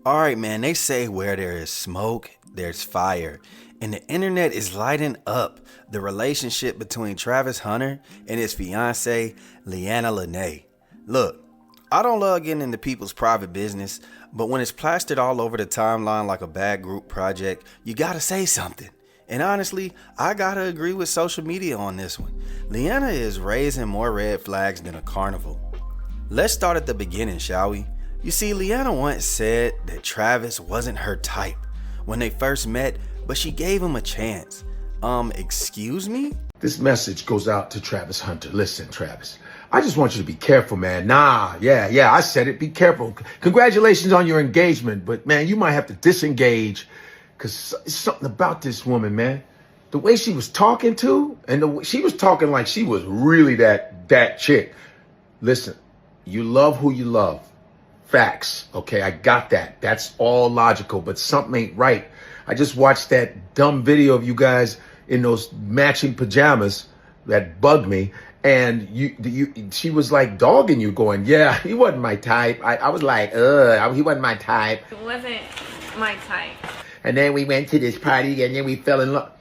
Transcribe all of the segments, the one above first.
Alright, man, they say where there is smoke, there's fire. And the internet is lighting up the relationship between Travis Hunter and his fiancée, Leanna Lene. Look, I don't love getting into people's private business, but when it's plastered all over the timeline like a bad group project, you gotta say something. And honestly, I gotta agree with social media on this one. Leanna is raising more red flags than a carnival. Let's start at the beginning, shall we? You see, Leanna once said that Travis wasn't her type when they first met, but she gave him a chance. Excuse me? This message goes out to Travis Hunter. Listen, Travis, I just want you to be careful, man. I said it. Be careful. Congratulations on your engagement, but man, you might have to disengage because it's something about this woman, man. The way she was talking to, and she was talking like she was really that chick. Listen, you love who you love. Facts, okay, I got that. That's all logical, but something ain't right. I just watched that dumb video of you guys in those matching pajamas that bugged me, and she was like dogging you, going, yeah, he wasn't my type. I was like, he wasn't my type. It wasn't my type. And then we went to this party, and then we fell in love.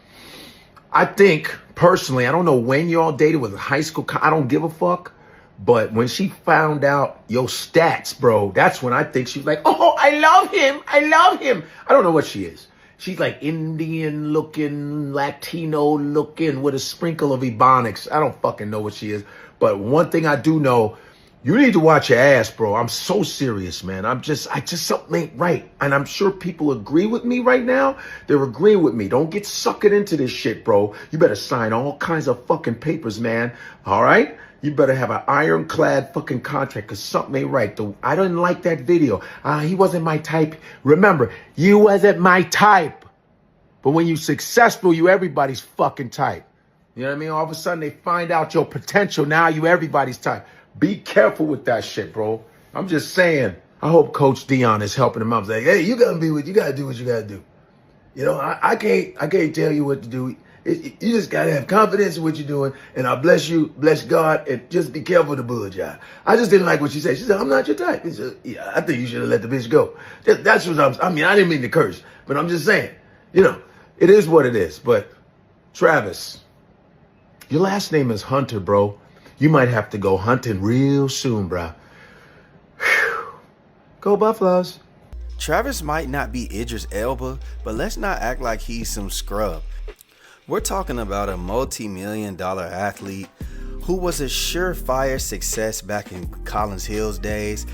I think, personally, I don't know when y'all dated, was it high school? I don't give a fuck. But when she found out your stats, bro, that's when I think she's like, oh, I love him. I love him. I don't know what she is. She's like Indian looking, Latino looking with a sprinkle of Ebonics. I don't fucking know what she is. But one thing I do know, you need to watch your ass, bro. I'm so serious, man. I just something ain't right. And I'm sure people agree with me right now. They're agreeing with me. Don't get suckered into this shit, bro. You better sign all kinds of fucking papers, man. All right? You better have an ironclad fucking contract because something ain't right. I didn't like that video. He wasn't my type. Remember, you wasn't my type. But when you're successful, you everybody's fucking type. You know what I mean? All of a sudden, they find out your potential. Now you everybody's type. Be careful with that shit, bro. I'm just saying. I hope Coach Dion is helping him out. He's like, hey, you gotta do what you gotta do. You know, I can't tell you what to do. You just got to have confidence in what you're doing, and I bless you, bless God, and just be careful of the bullshit. I just didn't like what she said. She said, I'm not your type. He said, yeah, I think you should have let the bitch go. That's what I didn't mean to curse, but I'm just saying, you know, it is what it is. But Travis, your last name is Hunter, bro. You might have to go hunting real soon, bro. Whew. Go Buffaloes. Travis might not be Idris Elba, but let's not act like he's some scrub. We're talking about a multi-million-dollar athlete who was a surefire success back in Collins Hill's days.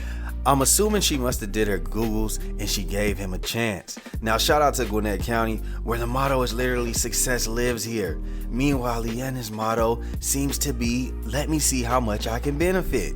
I'm assuming she must have did her Googles and she gave him a chance. Now shout out to Gwinnett County, where the motto is literally success lives here. Meanwhile, Leanna's motto seems to be, let me see how much I can benefit.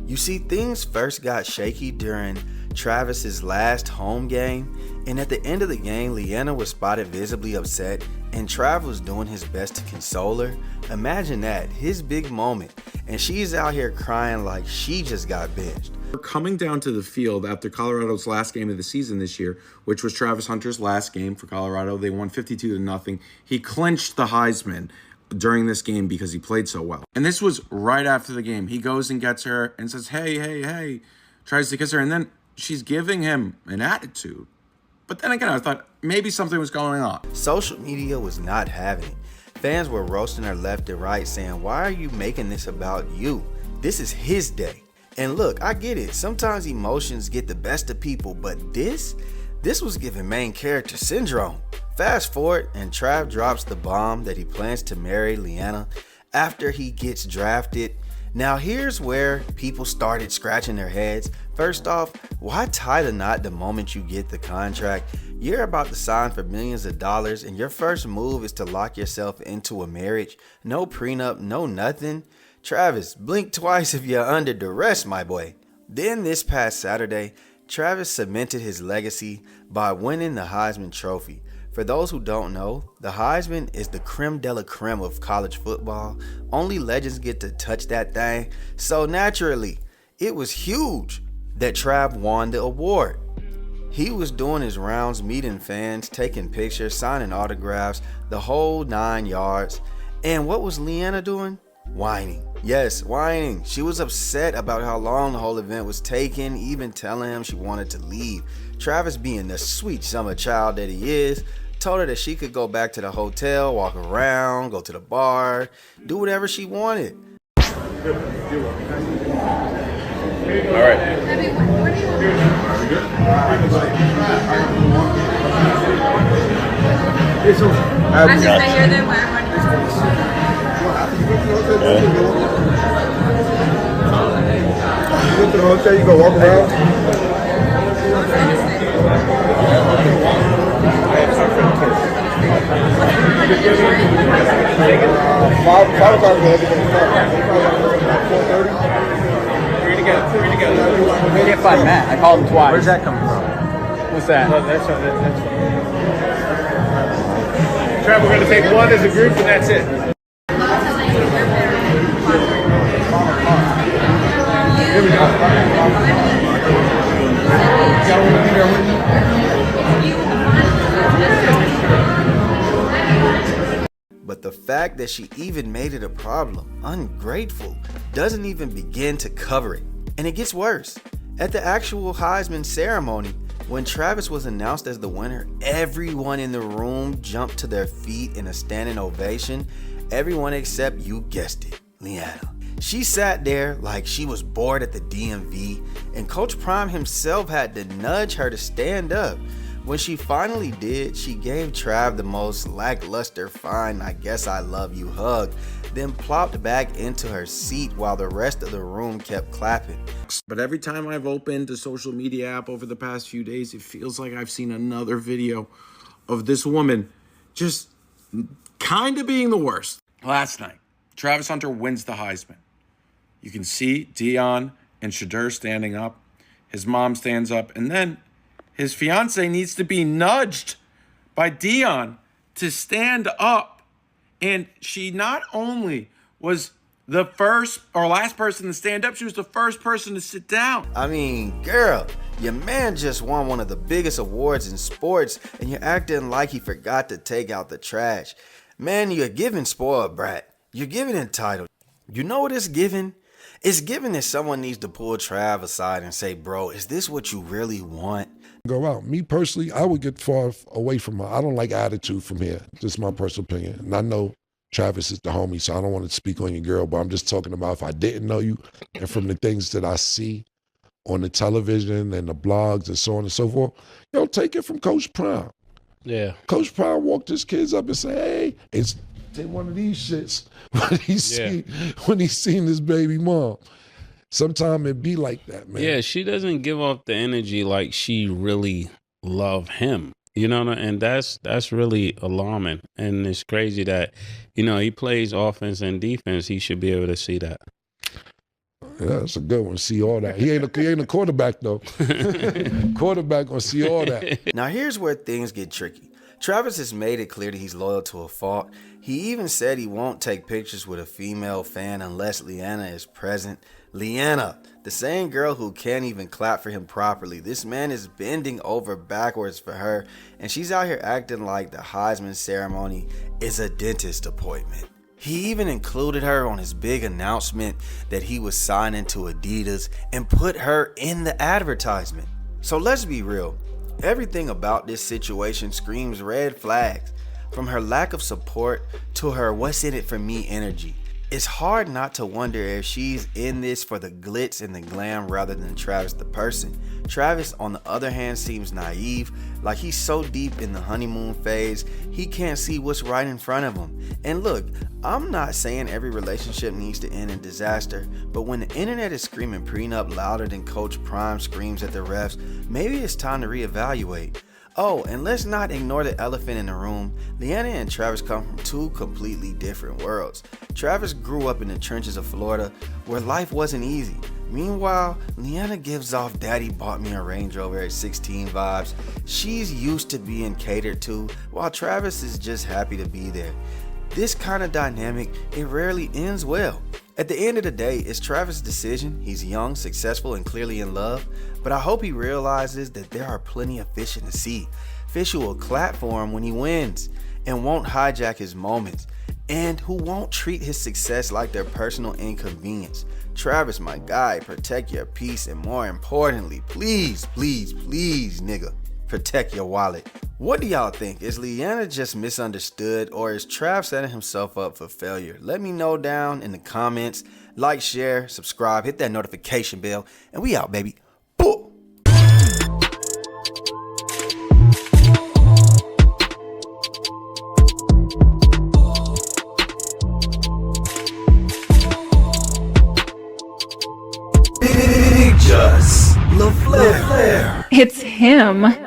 You see, things first got shaky during Travis's last home game, and at the end of the game, Leanna was spotted visibly upset, and Trav was doing his best to console her. Imagine that, his big moment, and she's out here crying like she just got benched. We're coming down to the field after Colorado's last game of the season this year, which was Travis Hunter's last game for Colorado. They won 52-0. He clinched the Heisman during this game because he played so well. And this was right after the game. He goes and gets her and says, hey, tries to kiss her, and then she's giving him an attitude. But then again, I thought maybe something was going on. Social media was not having it. Fans were roasting her left and right, saying, why are you making this about you? This is his day. And look, I get it. Sometimes emotions get the best of people, but this was giving main character syndrome. Fast forward, and Trav drops the bomb that he plans to marry Leanna after he gets drafted. Now here's where people started scratching their heads. First off, why tie the knot the moment you get the contract? You're about to sign for millions of dollars, and your first move is to lock yourself into a marriage. No prenup, no nothing. Travis, blink twice if you're under duress, my boy. Then this past Saturday, Travis cemented his legacy by winning the Heisman Trophy. For those who don't know, the Heisman is the creme de la creme of college football. Only legends get to touch that thing. So naturally, it was huge that Trav won the award. He was doing his rounds, meeting fans, taking pictures, signing autographs, the whole 9 yards. And what was Leanna doing? Whining. Yes, whining. She was upset about how long the whole event was taking, even telling him she wanted to leave. Travis, being the sweet summer child that he is, told her that she could go back to the hotel, walk around, go to the bar, do whatever she wanted. All right. I just I hear them where You go to the hotel, you go walk around. Five o'clock, everything's like 4:30. We're together. We didn't find Matt. I called him twice. Where's that coming from? What's that? Oh, that's Trav, we're going to take one as a group, and that's it. But the fact that she even made it a problem, ungrateful, doesn't even begin to cover it. And it gets worse. At the actual Heisman ceremony, when Travis was announced as the winner, everyone in the room jumped to their feet in a standing ovation. Everyone except, you guessed it, Leanna. She sat there like she was bored at the DMV, and Coach Prime himself had to nudge her to stand up. When she finally did, she gave Trav the most lackluster fine "I guess I love you" hug, then plopped back into her seat while the rest of the room kept clapping. But every time I've opened a social media app over the past few days, it feels like I've seen another video of this woman just kind of being the worst. Last night, Travis Hunter wins the Heisman. You can see Dion and Shadur standing up. His mom stands up, and then his fiance needs to be nudged by Dion to stand up. And she not only was the first or last person to stand up, she was the first person to sit down. I mean, girl, your man just won one of the biggest awards in sports, and you're acting like he forgot to take out the trash. Man, you're giving spoiled brat. You're giving entitled. You know what it's giving? It's giving that someone needs to pull Trav aside and say, bro, is this what you really want? Go out. Me personally, I would get far away from her. I don't like attitude from here. Just my personal opinion. And I know Travis is the homie, so I don't want to speak on your girl, but I'm just talking about if I didn't know you and from the things that I see on the television and the blogs and so on and so forth, take it from Coach Prime. Yeah. Coach Prime walked his kids up and said, hey, it's one of these shits when he seen his baby mom. Sometimes it be like that, man. Yeah, she doesn't give off the energy like she really love him. You know, and that's really alarming. And it's crazy that, he plays offense and defense. He should be able to see that. Yeah, that's a good one. See all that. He ain't a quarterback, though. Quarterback gonna see all that. Now here's where things get tricky. Travis has made it clear that he's loyal to a fault. He even said he won't take pictures with a female fan unless Leanna is present. Leanna, the same girl who can't even clap for him properly. This man is bending over backwards for her, and she's out here acting like the Heisman ceremony is a dentist appointment. He even included her on his big announcement that he was signing to Adidas and put her in the advertisement. So let's be real. Everything about this situation screams red flags. From her lack of support to her what's in it for me energy. It's hard not to wonder if she's in this for the glitz and the glam rather than Travis the person. Travis, on the other hand, seems naive, like he's so deep in the honeymoon phase, he can't see what's right in front of him. And look, I'm not saying every relationship needs to end in disaster, but when the internet is screaming prenup louder than Coach Prime screams at the refs, maybe it's time to reevaluate. Oh, and let's not ignore the elephant in the room. Leanna and Travis come from two completely different worlds. Travis grew up in the trenches of Florida where life wasn't easy. Meanwhile, Leanna gives off "Daddy bought me a Range Rover at 16" vibes. She's used to being catered to, while Travis is just happy to be there. This kind of dynamic, it rarely ends well. At the end of the day, it's Travis' decision. He's young, successful, and clearly in love. But I hope he realizes that there are plenty of fish in the sea. Fish who will clap for him when he wins and won't hijack his moments. and who won't treat his success like their personal inconvenience. Travis, my guy, protect your peace, and more importantly, please, please, please, nigga, protect your wallet. What do y'all think? Is Leanna just misunderstood, or is Trav setting himself up for failure? Let me know down in the comments. Like, share, subscribe, hit that notification bell, and we out, baby. Boom. Big Just LaFleur. It's him.